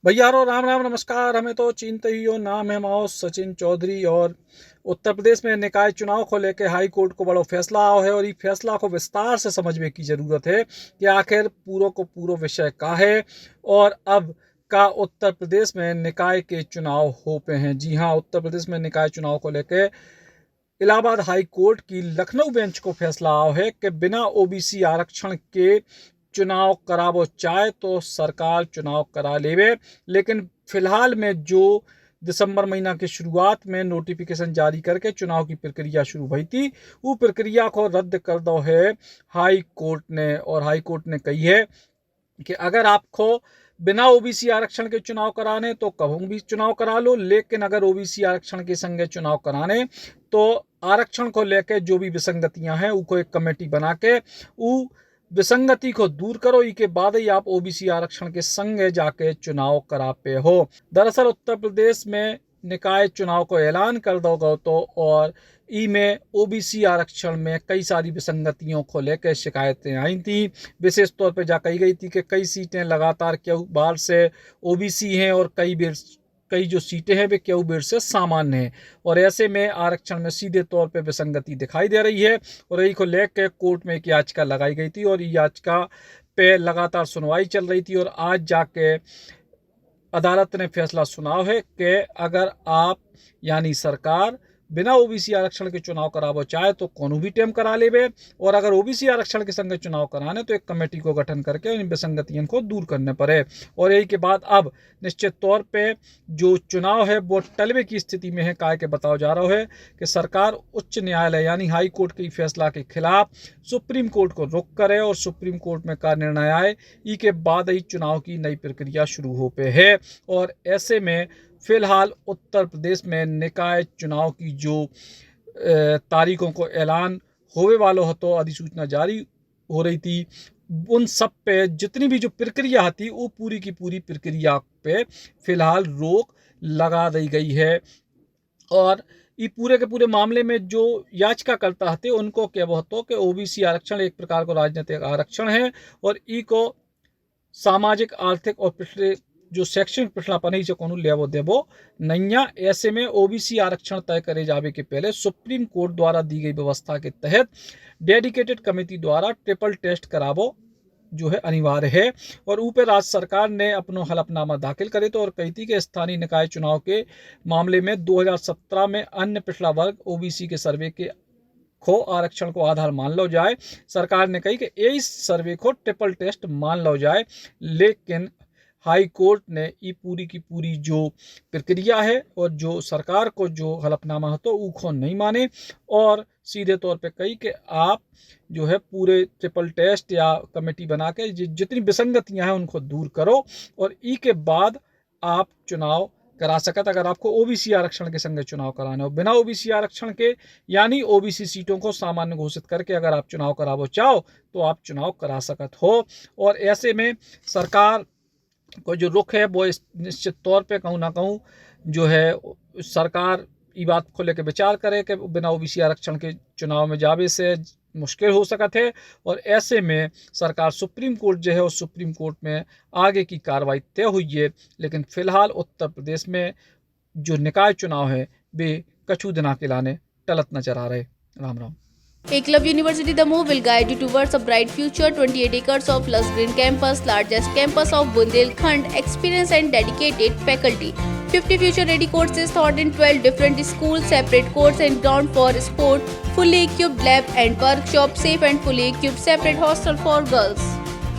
भैया रो राम राम नमस्कार। हमें तो चिंता ही हो। नाम है माओ सचिन चौधरी। और उत्तर प्रदेश में निकाय चुनाव को लेकर हाई कोर्ट को बड़ो फैसला आओ है और ये फैसला को विस्तार से समझने की जरूरत है कि आखिर पूरो को पूरो विषय का है और अब का उत्तर प्रदेश में निकाय के चुनाव हो पे हैं। जी हाँ, उत्तर प्रदेश में निकाय चुनाव को लेकर इलाहाबाद हाई कोर्ट की लखनऊ बेंच को फैसला आओ है कि बिना ओबीसी आरक्षण के चुनाव करावो चाहे तो सरकार चुनाव करा लेवे, लेकिन फिलहाल में जो दिसंबर महीना की शुरुआत में नोटिफिकेशन जारी करके चुनाव की प्रक्रिया शुरू हुई थी, वो प्रक्रिया को रद्द कर दो है हाई कोर्ट ने। और हाई कोर्ट ने कही है कि अगर आपको बिना ओबीसी आरक्षण के चुनाव कराने तो कहूँ भी चुनाव करा लो, लेकिन अगर ओबीसी आरक्षण के संगे चुनाव कराने तो आरक्षण को लेकर जो भी विसंगतियां हैं उनको एक कमेटी बना के वो विसंगति को दूर करो, इसके बाद ही आप ओबीसी आरक्षण के संगे जाके चुनाव करा पे हो। दरअसल उत्तर प्रदेश में निकाय चुनाव को ऐलान कर दोगे तो और ई में ओबीसी आरक्षण में कई सारी विसंगतियों को लेकर शिकायतें आई थी। विशेष तौर पर जा कही गई थी कि कई सीटें लगातार क्यों बार से ओबीसी हैं और कई जो सीटें हैं वे क्यों बेर से सामान्य हैं, और ऐसे में आरक्षण में सीधे तौर पे विसंगति दिखाई दे रही है। और यही को लेकर कोर्ट में एक याचिका लगाई गई थी और याचिका पे लगातार सुनवाई चल रही थी और आज जाके अदालत ने फैसला सुनाया है कि अगर आप यानी सरकार बिना ओबीसी आरक्षण के चुनाव करावो चाहे तो कोनो भी टाइम करा लेवे, और अगर ओबीसी आरक्षण के संग चुनाव कराने तो एक कमेटी को गठन करके इन विसंगतियों को दूर करने पड़े। और यही के बाद अब निश्चित तौर पे जो चुनाव है वो टलवे की स्थिति में है। काय के बताओ जा रहा है कि सरकार उच्च न्यायालय यानी हाई कोर्ट के फैसला के खिलाफ सुप्रीम कोर्ट को रुख करे और सुप्रीम कोर्ट में का निर्णय आए, ई के बाद ही चुनाव की नई प्रक्रिया शुरू हो पे है। और ऐसे में फिलहाल उत्तर प्रदेश में निकाय चुनाव की जो तारीखों को ऐलान होने वालों हो तो अधिसूचना जारी हो रही थी, उन सब पे जितनी भी जो प्रक्रिया थी वो पूरी की पूरी प्रक्रिया पे फिलहाल रोक लगा दी गई है। और ये पूरे के पूरे मामले में जो याचिकाकर्ता थे उनको क्या बहुत कि ओबीसी आरक्षण एक प्रकार का राजनीतिक आरक्षण है और ई को सामाजिक आर्थिक और पिछले जो शैक्षणिक पिछड़ापन है को लेवो देवो नैया। ऐसे में ओबीसी आरक्षण तय करे जावे के पहले सुप्रीम कोर्ट द्वारा दी गई व्यवस्था के तहत डेडिकेटेड कमेटी द्वारा ट्रिपल टेस्ट करावो जो है अनिवार्य है। और ऊपर राज्य सरकार ने अपनो हलफनामा दाखिल करे तो और कही थी कि स्थानीय निकाय चुनाव के मामले में 2017 में अन्य पिछड़ा वर्ग ओबीसी के सर्वे के को आरक्षण को आधार मान लो जाए। सरकार ने कही कि इस सर्वे को ट्रिपल टेस्ट मान लो जाए, लेकिन हाई कोर्ट ने ये पूरी की पूरी जो प्रक्रिया है और जो सरकार को जो हलफनामा है तो उसको नहीं माने और सीधे तौर पे कही कि आप जो है पूरे ट्रिपल टेस्ट या कमेटी बना के जितनी विसंगतियां हैं उनको दूर करो और ई के बाद आप चुनाव करा सकत। अगर आपको ओबीसी आरक्षण के संग चुनाव कराना हो बिना ओबीसी आरक्षण के यानी ओबीसी सीटों को सामान्य घोषित करके अगर आप चुनाव करावो चाहो तो आप चुनाव करा सकत हो। और ऐसे में सरकार को जो रुख है वो निश्चित तौर पे कहूँ ना कहूँ जो है सरकार ये बात को लेकर विचार करे कि बिना ओबीसी आरक्षण के चुनाव में जावे से मुश्किल हो सकत है। और ऐसे में सरकार सुप्रीम कोर्ट जो है उस सुप्रीम कोर्ट में आगे की कार्रवाई तय हुई है, लेकिन फिलहाल उत्तर प्रदेश में जो निकाय चुनाव है वे कछु दिना के लाने टलत नजर आ रहे। Ram Ram. Eklavya University Damoh will guide you towards a bright future. 28 acres of lush green campus, largest campus of Bundelkhand, experienced and dedicated faculty. 50 future-ready courses taught in 12 different schools, separate courts and ground for sport, fully equipped lab and workshop, safe and fully equipped separate hostel for girls.